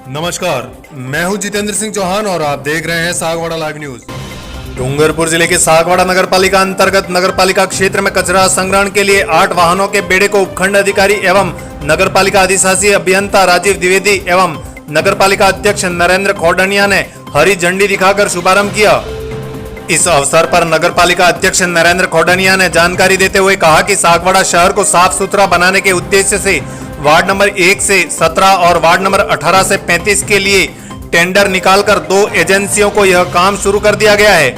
नमस्कार, मैं हूं जितेंद्र सिंह चौहान और आप देख रहे हैं सागवाड़ा लाइव न्यूज। डूंगरपुर जिले के सागवाड़ा नगर पालिका अंतर्गत नगर पालिका क्षेत्र में कचरा संग्रहण के लिए 8 वाहनों के बेड़े को उपखंड अधिकारी एवं नगर पालिका अधिशासी अभियंता राजीव द्विवेदी एवं नगर पालिका अध्यक्ष नरेंद्र खोडनिया ने हरी झंडी दिखाकर शुभारंभ किया। इस अवसर पर नगर पालिका अध्यक्ष नरेंद्र खोडनिया ने जानकारी देते हुए कहा कि सागवाड़ा शहर को साफ सुथरा बनाने के उद्देश्य से वार्ड नंबर 1 से 17 और वार्ड नंबर 18 से 35 के लिए टेंडर निकालकर 2 एजेंसियों को यह काम शुरू कर दिया गया है।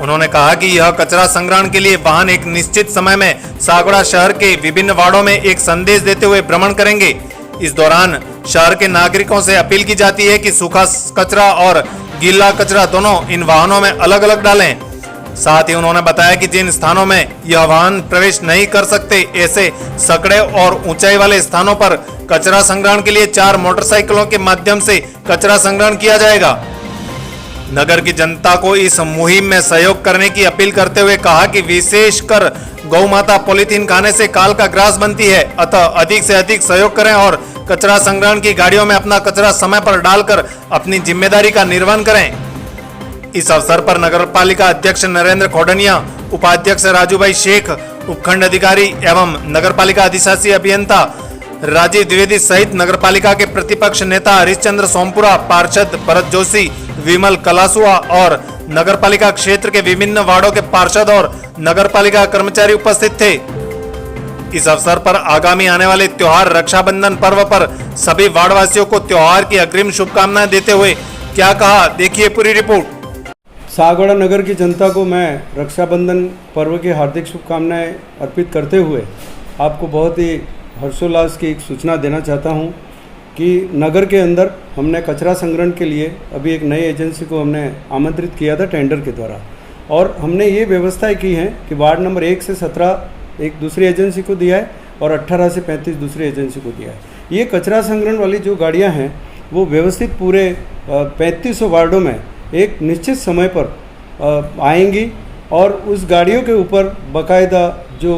उन्होंने कहा कि यह कचरा संग्रहण के लिए वाहन एक निश्चित समय में सागवाड़ा शहर के विभिन्न वार्डों में एक संदेश देते हुए भ्रमण करेंगे। इस दौरान शहर के नागरिकों से अपील की जाती है कि सूखा कचरा और गीला कचरा दोनों इन वाहनों में अलग अलग डालें। साथ ही उन्होंने बताया कि जिन स्थानों में यह वाहन प्रवेश नहीं कर सकते, ऐसे सकड़े और ऊंचाई वाले स्थानों पर कचरा संग्रहण के लिए 4 मोटरसाइकिलों के माध्यम से कचरा संग्रहण किया जाएगा। नगर की जनता को इस मुहिम में सहयोग करने की अपील करते हुए कहा कि विशेषकर गौ माता पॉलीथीन खाने से काल का ग्रास बनती है, अतः अधिक से अधिक सहयोग करें और कचरा संग्रहण की गाड़ियों में अपना कचरा समय पर डालकर अपनी जिम्मेदारी का निर्वहन करें। इस अवसर पर नगर पालिका अध्यक्ष नरेंद्र खोडनिया, उपाध्यक्ष राजूभाई शेख, उपखंड अधिकारी एवं नगर पालिका अधिशासी अभियंता राजीव द्विवेदी सहित नगर पालिका के प्रतिपक्ष नेता हरिश्चंद्र सोमपुरा, पार्षद भरत जोशी, विमल कलासुआ और नगर पालिका क्षेत्र के विभिन्न वार्डों के पार्षद और नगर पालिका कर्मचारी उपस्थित थे। इस अवसर पर आगामी आने वाले त्योहार रक्षाबंधन पर्व पर सभी वार्डवासियों को त्योहार की अग्रिम शुभकामनाएं देते हुए क्या कहा, देखिए पूरी रिपोर्ट। सागवाड़ा नगर की जनता को मैं रक्षाबंधन पर्व की हार्दिक शुभकामनाएं अर्पित करते हुए आपको बहुत ही हर्षोल्लास की एक सूचना देना चाहता हूं कि नगर के अंदर हमने कचरा संग्रहण के लिए अभी एक नई एजेंसी को हमने आमंत्रित किया था टेंडर के द्वारा, और हमने ये व्यवस्थाएं की हैं कि वार्ड नंबर 1 से 17 एक दूसरी एजेंसी को दिया है और 18 से 35 दूसरी एजेंसी को दिया है। ये कचरा संग्रहण वाली जो गाड़ियाँ हैं वो व्यवस्थित पूरे 3500 वार्डों में एक निश्चित समय पर आएंगी और उस गाड़ियों के ऊपर बाकायदा जो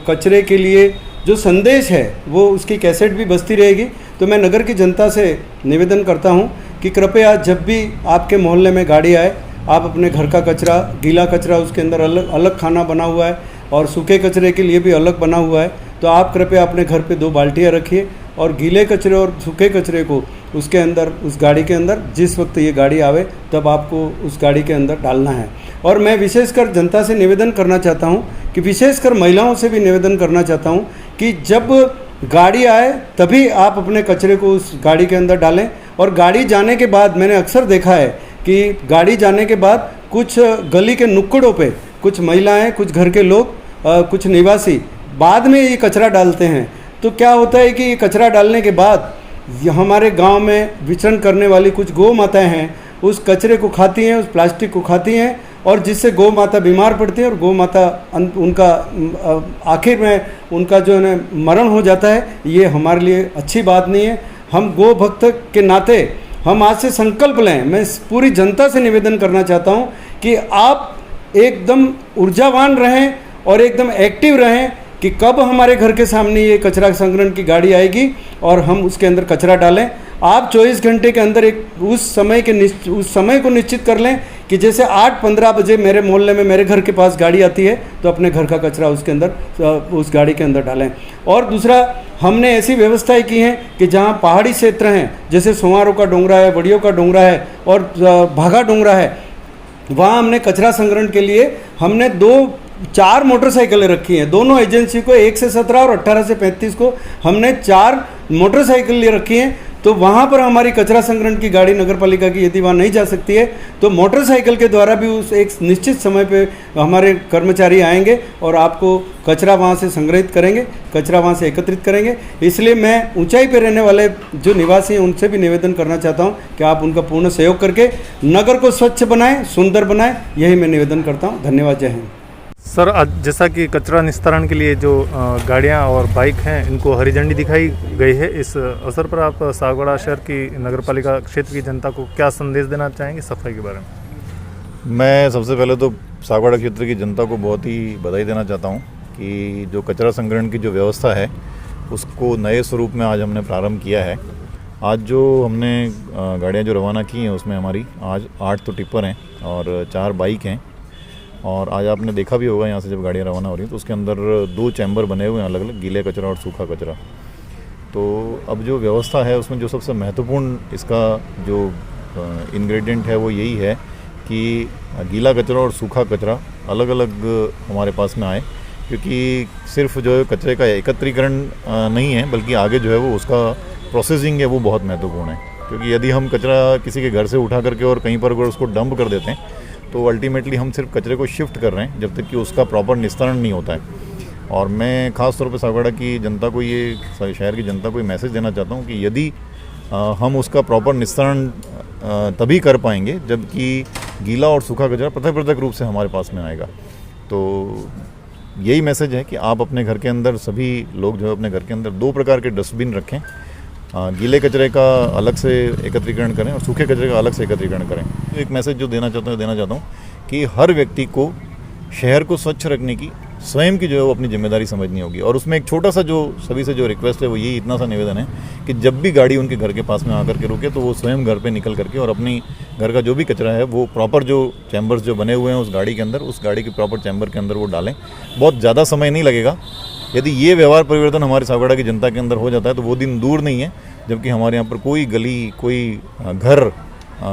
कचरे के लिए जो संदेश है वो उसकी कैसेट भी बजती रहेगी। तो मैं नगर की जनता से निवेदन करता हूं कि कृपया जब भी आपके मोहल्ले में गाड़ी आए, आप अपने घर का कचरा, गीला कचरा उसके अंदर अलग अलग खाना बना हुआ है और सूखे कचरे के लिए भी अलग बना हुआ है, तो आप कृपया अपने घर पे 2 बाल्टियाँ रखिए और गीले कचरे और सूखे कचरे को उसके अंदर, उस गाड़ी के अंदर जिस वक्त ये गाड़ी आवे तब आपको उस गाड़ी के अंदर डालना है। और मैं विशेषकर जनता से निवेदन करना चाहता हूँ कि विशेषकर महिलाओं से भी निवेदन करना चाहता हूँ कि जब गाड़ी आए तभी आप अपने कचरे को उस गाड़ी के अंदर डालें। और गाड़ी जाने के बाद मैंने अक्सर देखा है कि गाड़ी जाने के बाद कुछ गली के नुक्कड़ों पे कुछ महिलाएं, कुछ घर के लोग, कुछ निवासी बाद में ये कचरा डालते हैं। तो क्या होता है कि ये कचरा डालने के बाद हमारे गांव में विचरण करने वाली कुछ गौ माताएं हैं, उस कचरे को खाती हैं, उस प्लास्टिक को खाती हैं और जिससे गौ माता बीमार पड़ती है और गौ माता उनका आखिर में उनका जो है मरण हो जाता है। ये हमारे लिए अच्छी बात नहीं है। हम गौ भक्त के नाते हम आज से संकल्प लें। मैं पूरी जनता से निवेदन करना चाहता हूँ कि आप एकदम ऊर्जावान रहें और एकदम एक्टिव रहें कि कब हमारे घर के सामने ये कचरा संग्रहण की गाड़ी आएगी और हम उसके अंदर कचरा डालें। आप 24 घंटे के अंदर एक उस समय को निश्चित कर लें कि जैसे 8-15 बजे मेरे मोहल्ले में मेरे घर के पास गाड़ी आती है तो अपने घर का कचरा उसके अंदर, उस गाड़ी के अंदर डालें। और दूसरा, हमने ऐसी व्यवस्थाएं की हैं कि जहां पहाड़ी क्षेत्र हैं, जैसे सोमारों का डोंगरा है, बड़ियों का डोंगरा है और भागा डोंगरा है, वहाँ हमने कचरा संग्रहण के लिए हमने 4 मोटरसाइकिलें रखी हैं। दोनों एजेंसी को 1 से 17 और 18 से 35 को हमने 4 मोटरसाइकिल रखी हैं। तो वहाँ पर हमारी कचरा संग्रहण की गाड़ी नगर पालिका की यदि वहाँ नहीं जा सकती है तो मोटरसाइकिल के द्वारा भी उस एक निश्चित समय पे हमारे कर्मचारी आएंगे और आपको कचरा वहाँ से संग्रहित करेंगे, कचरा वहाँ से एकत्रित करेंगे। इसलिए मैं ऊंचाई पे रहने वाले जो निवासी हैं उनसे भी निवेदन करना चाहता हूँ कि आप उनका पूर्ण सहयोग करके नगर को स्वच्छ बनाएं, सुंदर बनाएं। यही मैं निवेदन करता हूँ। धन्यवाद। जय हिंद। सर, आज जैसा कि कचरा निस्तारण के लिए जो गाड़ियां और बाइक हैं इनको हरी झंडी दिखाई गई है, इस अवसर पर आप सागवाड़ा शहर की नगरपालिका क्षेत्र की जनता को क्या संदेश देना चाहेंगे सफाई के बारे में? मैं सबसे पहले तो सागवाड़ा क्षेत्र की जनता को बहुत ही बधाई देना चाहता हूं कि जो कचरा संग्रहण की जो व्यवस्था है उसको नए स्वरूप में आज हमने प्रारंभ किया है आज जो हमने गाड़ियाँ जो रवाना की हैं उसमें हमारी आज 8 तो टिप्पर हैं और 4 बाइक हैं। और आज आपने देखा भी होगा यहाँ से जब गाड़ियाँ रवाना हो रही हैं तो उसके अंदर 2 चैम्बर बने हुए हैं अलग अलग, गीले कचरा और सूखा कचरा। तो अब जो व्यवस्था है उसमें जो सबसे महत्वपूर्ण इसका जो इंग्रेडिएंट है वो यही है कि गीला कचरा और सूखा कचरा अलग अलग हमारे पास में आए, क्योंकि सिर्फ जो है कचरे का एकत्रीकरण नहीं है बल्कि आगे जो है वो उसका प्रोसेसिंग है वो बहुत महत्वपूर्ण है। क्योंकि यदि हम कचरा किसी के घर से उठा करके और कहीं पर अगर उसको डंप कर देते हैं तो अल्टीमेटली हम सिर्फ कचरे को शिफ्ट कर रहे हैं जब तक कि उसका प्रॉपर निस्तारण नहीं होता है। और मैं ख़ास तौर पे सागवाड़ा की जनता को ये, शहर की जनता को ये मैसेज देना चाहता हूँ कि यदि हम उसका प्रॉपर निस्तारण तभी कर पाएंगे जबकि गीला और सूखा कचरा पृथक पृथक रूप से हमारे पास में आएगा। तो यही मैसेज है कि आप अपने घर के अंदर, सभी लोग जो है अपने घर के अंदर 2 प्रकार के डस्टबिन रखें, गीले कचरे का अलग से एकत्रीकरण करें और सूखे कचरे का अलग से एकत्रीकरण करें। तो एक मैसेज जो देना चाहता हूँ कि हर व्यक्ति को शहर को स्वच्छ रखने की स्वयं की जो है वो अपनी जिम्मेदारी समझनी होगी। और उसमें एक छोटा सा जो सभी से जो रिक्वेस्ट है वो यही, इतना सा निवेदन है कि जब भी गाड़ी उनके घर के पास में आकर के रुके तो वो स्वयं घर पे निकल करके और अपनी घर का जो भी कचरा है वो प्रॉपर जो चैम्बर्स जो बने हुए हैं उस गाड़ी के अंदर, उस गाड़ी के प्रॉपर चैम्बर के अंदर वो डालें। बहुत ज़्यादा समय नहीं लगेगा। यदि ये व्यवहार परिवर्तन हमारे सागवाड़ा की जनता के अंदर हो जाता है तो वो दिन दूर नहीं है जबकि हमारे यहाँ पर कोई गली, कोई घर,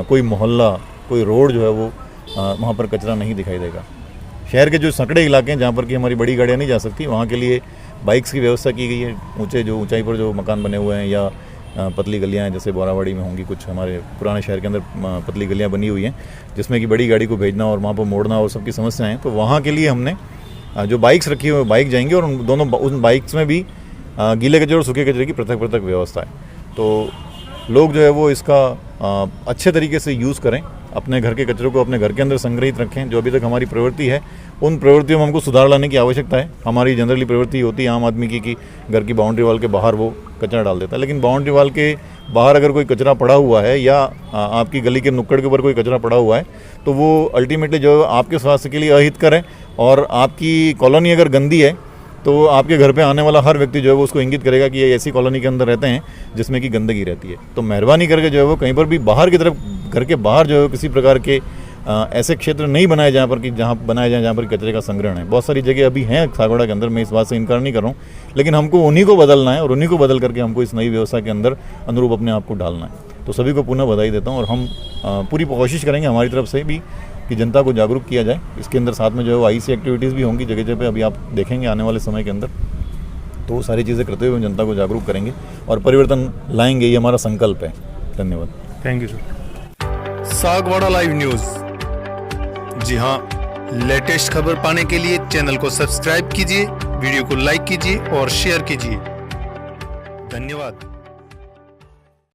कोई मोहल्ला, कोई रोड जो है वो वहाँ पर कचरा नहीं दिखाई देगा। शहर के जो संकड़े इलाके हैं जहाँ पर कि हमारी बड़ी गाड़ियाँ नहीं जा सकती, वहाँ के लिए बाइक्स की व्यवस्था की गई है। ऊंचाई पर जो मकान बने हुए हैं या पतली गलियाँ हैं, जैसे बोरावाड़ी में होंगी कुछ, हमारे पुराने शहर के अंदर पतली गलियाँ बनी हुई हैं जिसमें कि बड़ी गाड़ी को भेजना और वहाँ पर मोड़ना और सबकी समस्याएँ हैं। तो वहाँ के लिए हमने जो बाइक्स रखी हुई बाइक जाएंगे और उन बाइक्स में भी गीले कचरे और सूखे कचरे की पृथक पृथक व्यवस्था है। तो लोग जो है वो इसका अच्छे तरीके से यूज़ करें, अपने घर के कचरे को अपने घर के अंदर संग्रहित रखें। जो अभी तक हमारी प्रवृत्ति है उन प्रवृत्तियों में हमको सुधार लाने की आवश्यकता है। हमारी जनरली प्रवृत्ति होती है आम आदमी की कि घर की बाउंड्री वाल के बाहर वो कचरा डाल देता है, लेकिन बाउंड्री वाल के बाहर अगर कोई कचरा पड़ा हुआ है या आपकी गली के नुक्कड़ के ऊपर कोई कचरा पड़ा हुआ है तो वो अल्टीमेटली जो आपके स्वास्थ्य के लिए अहितकर है। और आपकी कॉलोनी अगर गंदी है तो आपके घर पे आने वाला हर व्यक्ति जो है वो उसको इंगित करेगा कि ये ऐसी कॉलोनी के अंदर रहते हैं जिसमें कि गंदगी रहती है। तो मेहरबानी करके जो है वो कहीं पर भी बाहर की तरफ, घर के बाहर जो है किसी प्रकार के ऐसे क्षेत्र नहीं बनाए जहाँ पर बनाए जाएँ जहाँ पर कचरे का संग्रहण है। बहुत सारी जगह अभी हैं सागवाड़ा के अंदर, मैं इस बात से इनकार नहीं कर रहा हूँ, लेकिन हमको उन्हीं को बदलना है और उन्हीं को बदल करके हमको इस नई व्यवस्था के अंदर अनुरूप अपने आप को डालना है। तो सभी को पुनः बधाई देता हूँ और हम पूरी कोशिश करेंगे हमारी तरफ से भी कि जनता को जागरूक किया जाए। इसके अंदर साथ में जो है वो IC एक्टिविटीज़ भी होंगी जगह जगह पे, अभी आप देखेंगे आने वाले समय के अंदर। तो सारी चीज़ें करते हुए हम जनता को जागरूक करेंगे और परिवर्तन लाएंगे, ये हमारा संकल्प है। धन्यवाद। Thank you sir. Sagwara live news, जी हाँ, लेटेस्ट खबर पाने के लिए चैनल को सब्सक्राइब कीजिए, वीडियो को लाइक कीजिए और शेयर कीजिए। धन्यवाद।